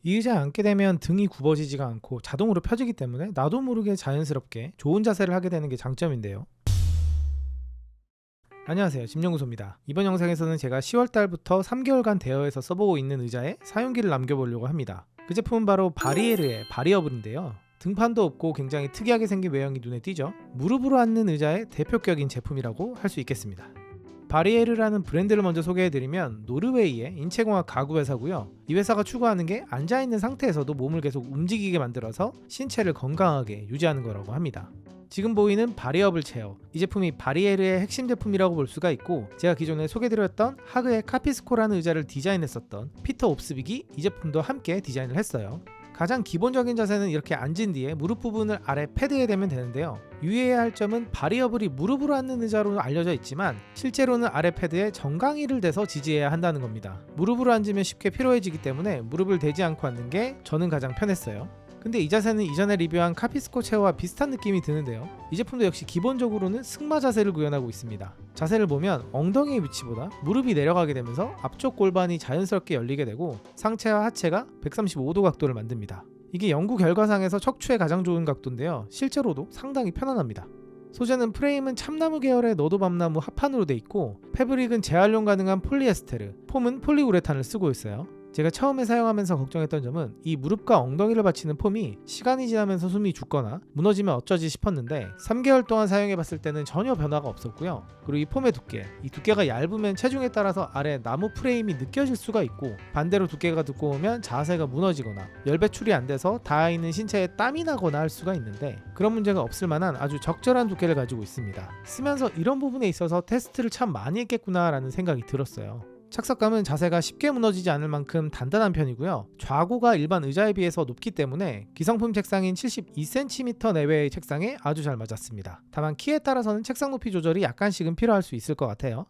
이 의자에 앉게 되면 등이 굽어지지가 않고 자동으로 펴지기 때문에 나도 모르게 자연스럽게 좋은 자세를 하게 되는 게 장점인데요. 안녕하세요, 짐연구소입니다. 이번 영상에서는 제가 10월달부터 3개월간 대여해서 써보고 있는 의자에 사용기를 남겨보려고 합니다. 그 제품은 바로 바리에르의 바리어블인데요. 등판도 없고 굉장히 특이하게 생긴 외형이 눈에 띄죠. 무릎으로 앉는 의자의 대표격인 제품이라고 할 수 있겠습니다. 바리에르라는 브랜드를 먼저 소개해드리면 노르웨이의 인체공학 가구 회사고요. 이 회사가 추구하는 게 앉아있는 상태에서도 몸을 계속 움직이게 만들어서 신체를 건강하게 유지하는 거라고 합니다. 지금 보이는 바리어블 체어, 이 제품이 바리에르의 핵심 제품이라고 볼 수가 있고, 제가 기존에 소개드렸던 하그의 카피스코라는 의자를 디자인했었던 피터 옵스빅이 이 제품도 함께 디자인을 했어요. 가장 기본적인 자세는 이렇게 앉은 뒤에 무릎 부분을 아래 패드에 대면 되는데요. 유의해야 할 점은 바리어블이 무릎으로 앉는 의자로 알려져 있지만 실제로는 아래 패드에 정강이를 대서 지지해야 한다는 겁니다. 무릎으로 앉으면 쉽게 피로해지기 때문에 무릎을 대지 않고 앉는 게 저는 가장 편했어요. 근데 이 자세는 이전에 리뷰한 카피스코 체어와 비슷한 느낌이 드는데요. 이 제품도 역시 기본적으로는 승마 자세를 구현하고 있습니다. 자세를 보면 엉덩이의 위치보다 무릎이 내려가게 되면서 앞쪽 골반이 자연스럽게 열리게 되고 상체와 하체가 135도 각도를 만듭니다. 이게 연구 결과상에서 척추에 가장 좋은 각도인데요. 실제로도 상당히 편안합니다. 소재는 프레임은 참나무 계열의 너도밤나무 합판으로 돼 있고, 패브릭은 재활용 가능한 폴리에스테르, 폼은 폴리우레탄을 쓰고 있어요. 제가 처음에 사용하면서 걱정했던 점은 이 무릎과 엉덩이를 받치는 폼이 시간이 지나면서 숨이 죽거나 무너지면 어쩌지 싶었는데 3개월 동안 사용해봤을 때는 전혀 변화가 없었고요. 그리고 이 폼의 두께, 이 두께가 얇으면 체중에 따라서 아래 나무 프레임이 느껴질 수가 있고, 반대로 두께가 두꺼우면 자세가 무너지거나 열 배출이 안 돼서 닿아있는 신체에 땀이 나거나 할 수가 있는데, 그런 문제가 없을 만한 아주 적절한 두께를 가지고 있습니다. 쓰면서 이런 부분에 있어서 테스트를 참 많이 했겠구나 라는 생각이 들었어요. 착석감은 자세가 쉽게 무너지지 않을 만큼 단단한 편이고요. 좌고가 일반 의자에 비해서 높기 때문에 기성품 책상인 72cm 내외의 책상에 아주 잘 맞았습니다. 다만 키에 따라서는 책상 높이 조절이 약간씩은 필요할 수 있을 것 같아요.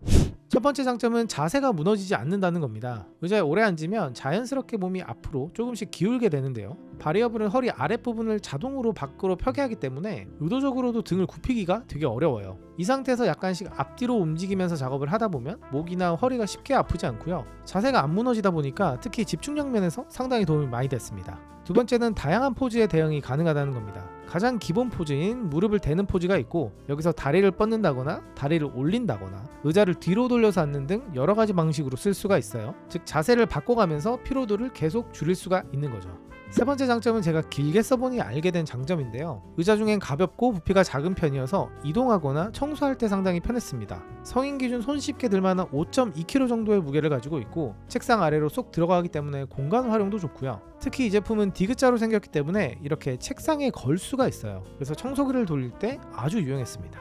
첫 번째 장점은 자세가 무너지지 않는다는 겁니다. 의자에 오래 앉으면 자연스럽게 몸이 앞으로 조금씩 기울게 되는데요. 바리어블은 허리 아랫부분을 자동으로 밖으로 펴게 하기 때문에 의도적으로도 등을 굽히기가 되게 어려워요. 이 상태에서 약간씩 앞뒤로 움직이면서 작업을 하다 보면 목이나 허리가 쉽게 아프지 않고요. 자세가 안 무너지다 보니까 특히 집중력 면에서 상당히 도움이 많이 됐습니다. 두 번째는 다양한 포즈의 대응이 가능하다는 겁니다. 가장 기본 포즈인 무릎을 대는 포즈가 있고, 여기서 다리를 뻗는다거나 다리를 올린다거나 의자를 뒤로 돌려서 앉는 등 여러 가지 방식으로 쓸 수가 있어요. 즉 자세를 바꿔가면서 피로도를 계속 줄일 수가 있는 거죠. 세 번째 장점은 제가 길게 써보니 알게 된 장점인데요. 의자 중엔 가볍고 부피가 작은 편이어서 이동하거나 청소할 때 상당히 편했습니다. 성인 기준 손쉽게 들만한 5.2kg 정도의 무게를 가지고 있고, 책상 아래로 쏙 들어가기 때문에 공간 활용도 좋고요. 특히 이 제품은 디귿자로 생겼기 때문에 이렇게 책상에 걸 수가 있어요. 그래서 청소기를 돌릴 때 아주 유용했습니다.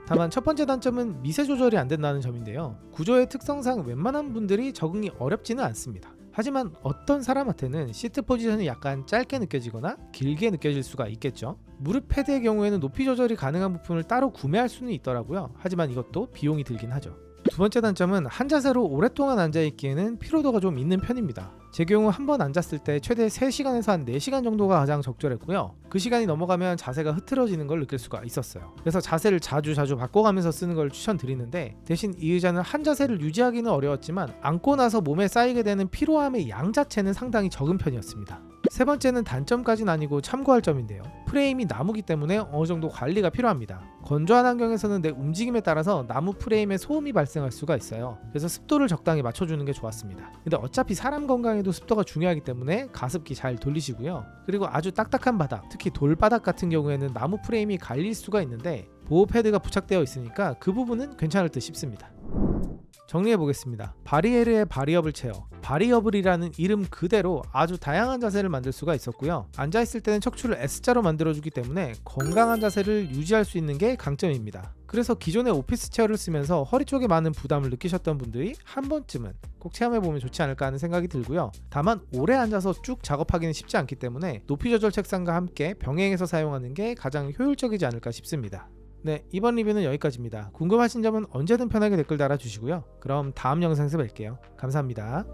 다만 첫 번째 단점은 미세 조절이 안 된다는 점인데요. 구조의 특성상 웬만한 분들이 적응이 어렵지는 않습니다. 하지만 어떤 사람한테는 시트 포지션이 약간 짧게 느껴지거나 길게 느껴질 수가 있겠죠. 무릎 패드의 경우에는 높이 조절이 가능한 부품을 따로 구매할 수는 있더라고요. 하지만 이것도 비용이 들긴 하죠. 두 번째 단점은 한 자세로 오랫동안 앉아있기에는 피로도가 좀 있는 편입니다. 제 경우 한 번 앉았을 때 최대 3시간에서 한 4시간 정도가 가장 적절했고요. 그 시간이 넘어가면 자세가 흐트러지는 걸 느낄 수가 있었어요. 그래서 자세를 자주 바꿔가면서 쓰는 걸 추천드리는데, 대신 이 의자는 한 자세를 유지하기는 어려웠지만 앉고 나서 몸에 쌓이게 되는 피로함의 양 자체는 상당히 적은 편이었습니다. 세 번째는 단점까지는 아니고 참고할 점인데요. 프레임이 나무기 때문에 어느 정도 관리가 필요합니다. 건조한 환경에서는 내 움직임에 따라서 나무 프레임에 소음이 발생할 수가 있어요. 그래서 습도를 적당히 맞춰주는 게 좋았습니다. 근데 어차피 사람 건강에도 습도가 중요하기 때문에 가습기 잘 돌리시고요. 그리고 아주 딱딱한 바닥, 특히 돌바닥 같은 경우에는 나무 프레임이 갈릴 수가 있는데 보호 패드가 부착되어 있으니까 그 부분은 괜찮을 듯 싶습니다. 정리해보겠습니다. 바리에르의 바리어블 체어, 바리어블이라는 이름 그대로 아주 다양한 자세를 만들 수가 있었고요. 앉아있을 때는 척추를 S자로 만들어주기 때문에 건강한 자세를 유지할 수 있는 게 강점입니다. 그래서 기존의 오피스 체어를 쓰면서 허리 쪽에 많은 부담을 느끼셨던 분들이 한 번쯤은 꼭 체험해보면 좋지 않을까 하는 생각이 들고요. 다만 오래 앉아서 쭉 작업하기는 쉽지 않기 때문에 높이 조절 책상과 함께 병행해서 사용하는 게 가장 효율적이지 않을까 싶습니다. 네, 이번 리뷰는 여기까지입니다. 궁금하신 점은 언제든 편하게 댓글 달아주시고요. 그럼 다음 영상에서 뵐게요. 감사합니다.